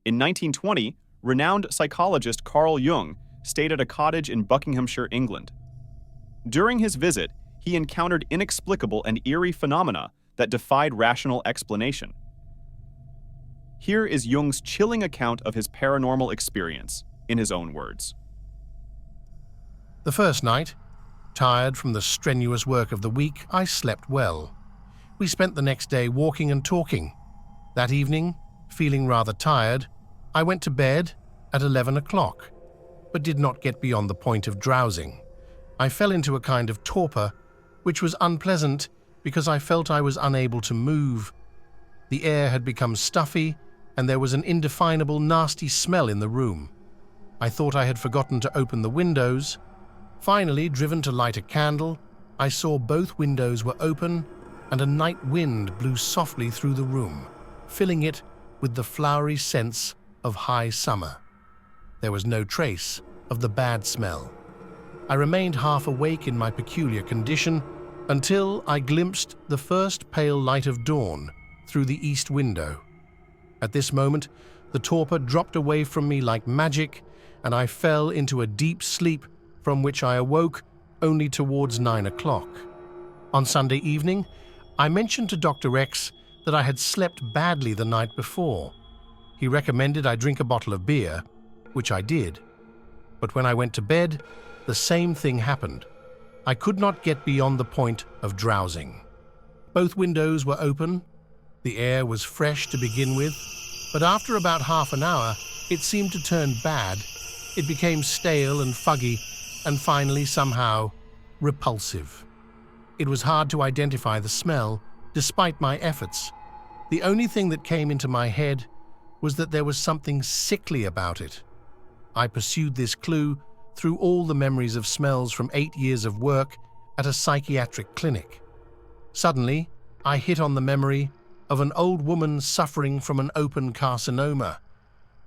In 1920, renowned psychologist Carl Jung stayed at a cottage in Buckinghamshire, England. During his visit, he encountered inexplicable and eerie phenomena that defied rational explanation. Here is Jung's chilling account of his paranormal experience, in his own words. The first night, tired from the strenuous work of the week, I slept well. We spent the next day walking and talking. That evening, feeling rather tired, I went to bed at 11 o'clock, but did not get beyond the point of drowsing. I fell into a kind of torpor, which was unpleasant because I felt I was unable to move. The air had become stuffy, and there was an indefinable, nasty smell in the room. I thought I had forgotten to open the windows. Finally, driven to light a candle, I saw both windows were open and a night wind blew softly through the room, filling it with the flowery scents of high summer. There was no trace of the bad smell. I remained half awake in my peculiar condition until I glimpsed the first pale light of dawn through the east window. At this moment, the torpor dropped away from me like magic, and I fell into a deep sleep from which I awoke only towards 9 o'clock. On Sunday evening, I mentioned to Dr. X that I had slept badly the night before. He recommended I drink a bottle of beer, which I did. But when I went to bed, the same thing happened. I could not get beyond the point of drowsing. Both windows were open. The air was fresh to begin with, but after about half an hour, it seemed to turn bad. It became stale and fuggy, and finally, somehow, repulsive. It was hard to identify the smell, despite my efforts. The only thing that came into my head was that there was something sickly about it. I pursued this clue through all the memories of smells from 8 years of work at a psychiatric clinic. Suddenly, I hit on the memory of an old woman suffering from an open carcinoma.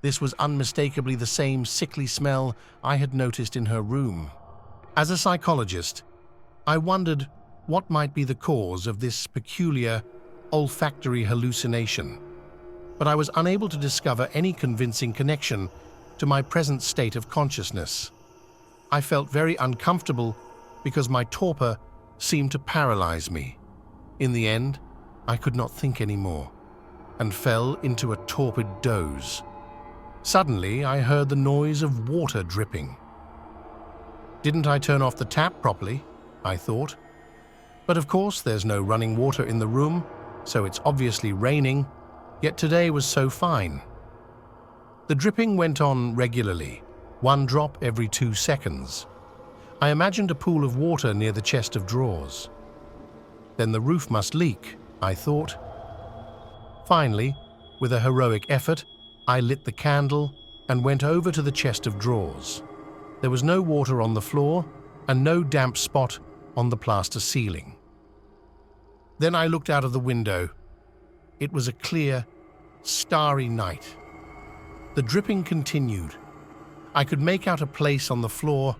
This was unmistakably the same sickly smell I had noticed in her room. As a psychologist, I wondered what might be the cause of this peculiar olfactory hallucination, but I was unable to discover any convincing connection to my present state of consciousness. I felt very uncomfortable because my torpor seemed to paralyze me. In the end, I could not think anymore and fell into a torpid doze. Suddenly, I heard the noise of water dripping. Didn't I turn off the tap properly? I thought. But of course, there's no running water in the room, so it's obviously raining, yet today was so fine. The dripping went on regularly, 1 drop every 2 seconds. I imagined a pool of water near the chest of drawers. Then the roof must leak, I thought. Finally, with a heroic effort, I lit the candle and went over to the chest of drawers. There was no water on the floor and no damp spot on the plaster ceiling. Then I looked out of the window. It was a clear, starry night. The dripping continued. I could make out a place on the floor,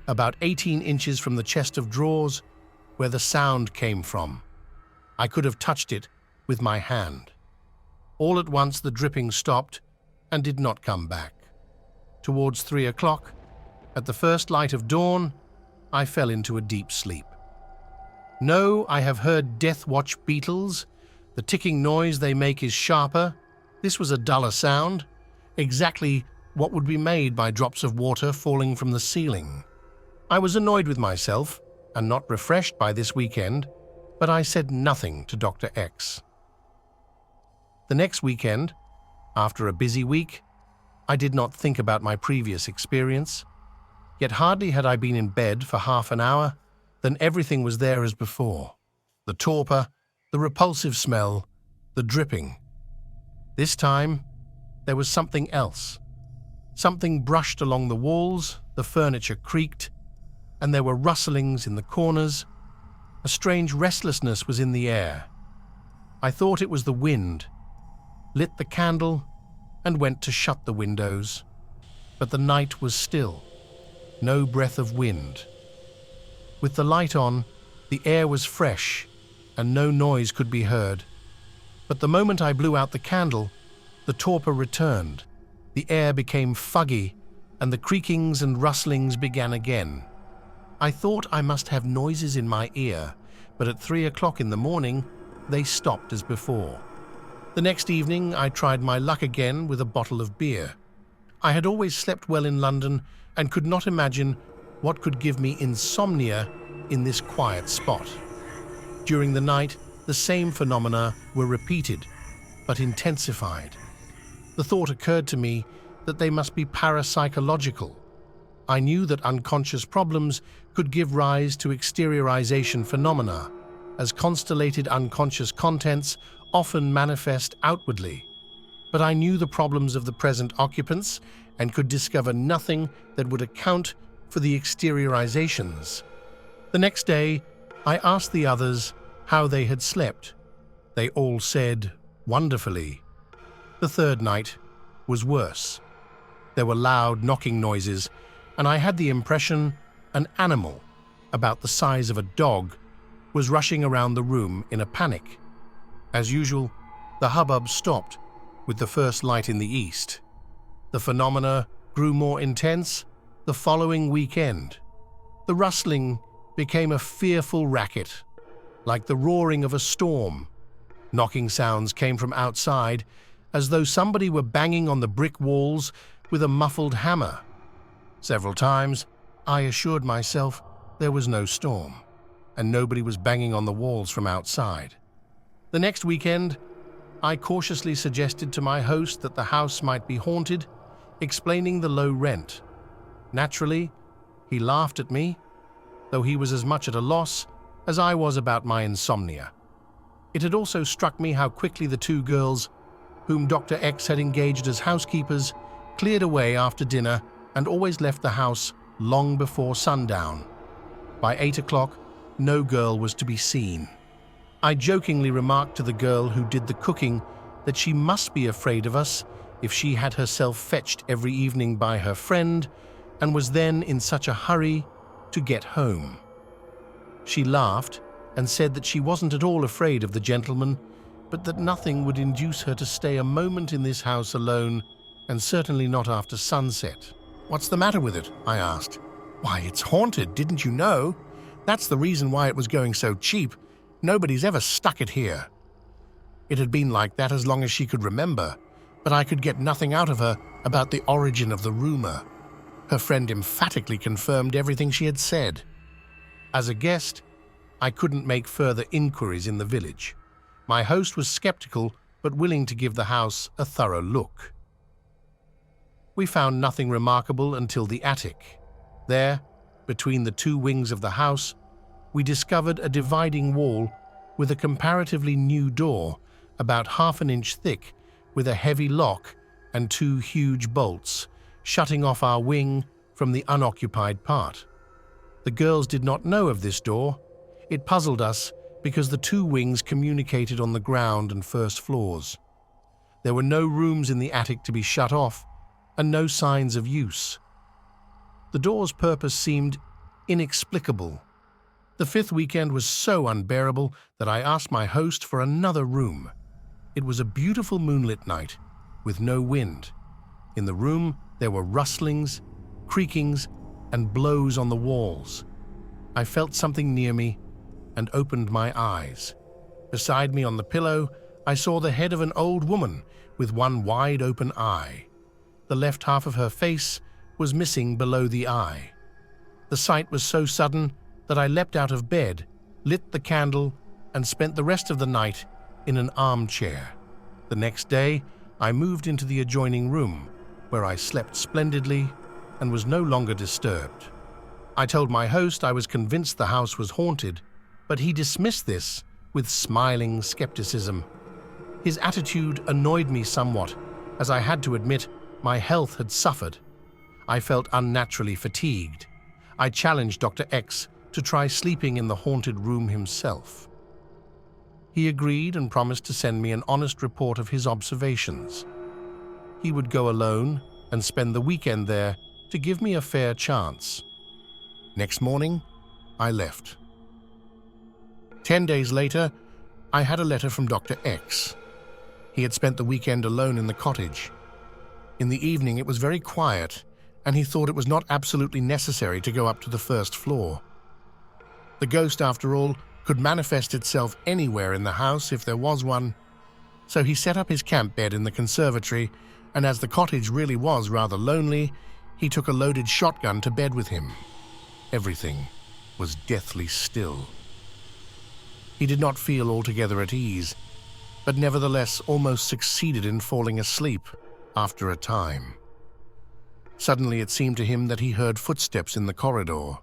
about 18 inches from the chest of drawers, where the sound came from. I could have touched it with my hand. All at once the dripping stopped and did not come back. Towards 3 o'clock, at the first light of dawn, I fell into a deep sleep. No, I have heard death watch beetles. The ticking noise they make is sharper. This was a duller sound, exactly what would be made by drops of water falling from the ceiling. I was annoyed with myself and not refreshed by this weekend, but I said nothing to Dr. X. The next weekend, after a busy week, I did not think about my previous experience. Yet hardly had I been in bed for half an hour than everything was there as before. The torpor, the repulsive smell, the dripping. This time, there was something else. Something brushed along the walls, the furniture creaked, and there were rustlings in the corners. A strange restlessness was in the air. I thought it was the wind, lit the candle, and went to shut the windows. But the night was still, no breath of wind. With the light on, the air was fresh, and no noise could be heard. But the moment I blew out the candle, the torpor returned. The air became foggy, and the creakings and rustlings began again. I thought I must have noises in my ear, but at 3 o'clock in the morning, they stopped as before. The next evening, I tried my luck again with a bottle of beer. I had always slept well in London and could not imagine what could give me insomnia in this quiet spot. During the night, the same phenomena were repeated, but intensified. The thought occurred to me that they must be parapsychological. I knew that unconscious problems could give rise to exteriorization phenomena, as constellated unconscious contents often manifest outwardly. But I knew the problems of the present occupants and could discover nothing that would account for the exteriorizations. The next day, I asked the others how they had slept. They all said, wonderfully. The third night was worse. There were loud knocking noises, and I had the impression an animal, about the size of a dog, was rushing around the room in a panic. As usual, the hubbub stopped with the first light in the east. The phenomena grew more intense the following weekend. The rustling became a fearful racket, like the roaring of a storm. Knocking sounds came from outside, as though somebody were banging on the brick walls with a muffled hammer. Several times, I assured myself there was no storm, and nobody was banging on the walls from outside. The next weekend, I cautiously suggested to my host that the house might be haunted, explaining the low rent. Naturally, he laughed at me, though he was as much at a loss as I was about my insomnia. It had also struck me how quickly the two girls, whom Dr. X had engaged as housekeepers, cleared away after dinner and always left the house long before sundown. By 8 o'clock, no girl was to be seen. I jokingly remarked to the girl who did the cooking that she must be afraid of us if she had herself fetched every evening by her friend and was then in such a hurry to get home. She laughed and said that she wasn't at all afraid of the gentleman, but that nothing would induce her to stay a moment in this house alone, and certainly not after sunset. "What's the matter with it?" I asked. "Why, it's haunted, didn't you know? That's the reason why it was going so cheap. Nobody's ever stuck it here." It had been like that as long as she could remember, but I could get nothing out of her about the origin of the rumor. Her friend emphatically confirmed everything she had said. As a guest, I couldn't make further inquiries in the village. My host was skeptical, but willing to give the house a thorough look. We found nothing remarkable until the attic. There, between the two wings of the house, we discovered a dividing wall with a comparatively new door, about half an inch thick, with a heavy lock and two huge bolts, shutting off our wing from the unoccupied part. The girls did not know of this door. It puzzled us because the two wings communicated on the ground and first floors. There were no rooms in the attic to be shut off, and no signs of use. The door's purpose seemed inexplicable. The fifth weekend was so unbearable that I asked my host for another room. It was a beautiful moonlit night, with no wind. In the room, there were rustlings, creakings, and blows on the walls. I felt something near me and opened my eyes. Beside me on the pillow, I saw the head of an old woman with one wide open eye. The left half of her face was missing below the eye. The sight was so sudden that I leapt out of bed, lit the candle, and spent the rest of the night in an armchair. The next day, I moved into the adjoining room, where I slept splendidly and was no longer disturbed. I told my host I was convinced the house was haunted, but he dismissed this with smiling skepticism. His attitude annoyed me somewhat, as I had to admit my health had suffered. I felt unnaturally fatigued. I challenged Dr. X to try sleeping in the haunted room himself. He agreed and promised to send me an honest report of his observations. He would go alone and spend the weekend there to give me a fair chance. Next morning, I left. 10 days later, I had a letter from Dr. X. He had spent the weekend alone in the cottage. In the evening it was very quiet, and he thought it was not absolutely necessary to go up to the first floor. The ghost, after all, could manifest itself anywhere in the house if there was one. So he set up his camp bed in the conservatory, and as the cottage really was rather lonely, he took a loaded shotgun to bed with him. Everything was deathly still. He did not feel altogether at ease, but nevertheless almost succeeded in falling asleep after a time. Suddenly it seemed to him that he heard footsteps in the corridor.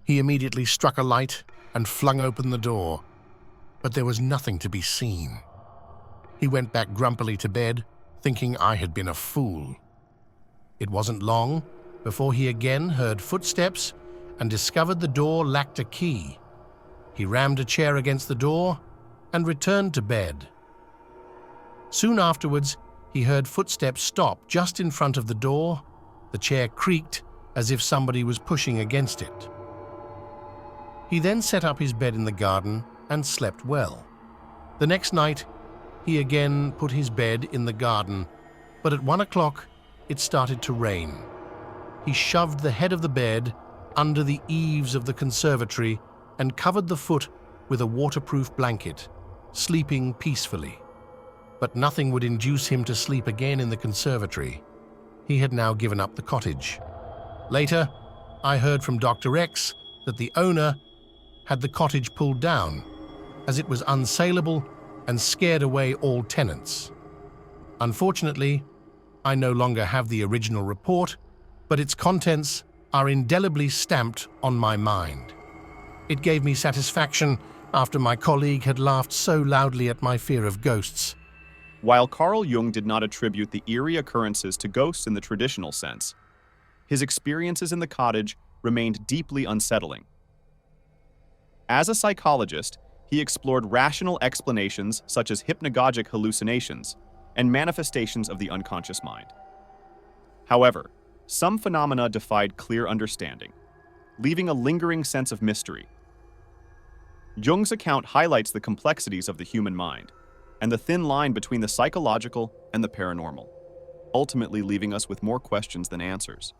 He immediately struck a light and flung open the door, but there was nothing to be seen. He went back grumpily to bed, thinking I had been a fool. It wasn't long before he again heard footsteps and discovered the door lacked a key. He rammed a chair against the door and returned to bed. Soon afterwards, he heard footsteps stop just in front of the door. The chair creaked as if somebody was pushing against it. He then set up his bed in the garden and slept well. The next night, he again put his bed in the garden, but at 1 o'clock, it started to rain. He shoved the head of the bed under the eaves of the conservatory and covered the foot with a waterproof blanket, sleeping peacefully. But nothing would induce him to sleep again in the conservatory. He had now given up the cottage. Later, I heard from Dr. X that the owner had the cottage pulled down, as it was unsaleable and scared away all tenants. Unfortunately, I no longer have the original report, but its contents are indelibly stamped on my mind. It gave me satisfaction after my colleague had laughed so loudly at my fear of ghosts. While Carl Jung did not attribute the eerie occurrences to ghosts in the traditional sense, his experiences in the cottage remained deeply unsettling. As a psychologist, he explored rational explanations such as hypnagogic hallucinations and manifestations of the unconscious mind. However, some phenomena defied clear understanding, leaving a lingering sense of mystery. Jung's account highlights the complexities of the human mind and the thin line between the psychological and the paranormal, ultimately leaving us with more questions than answers.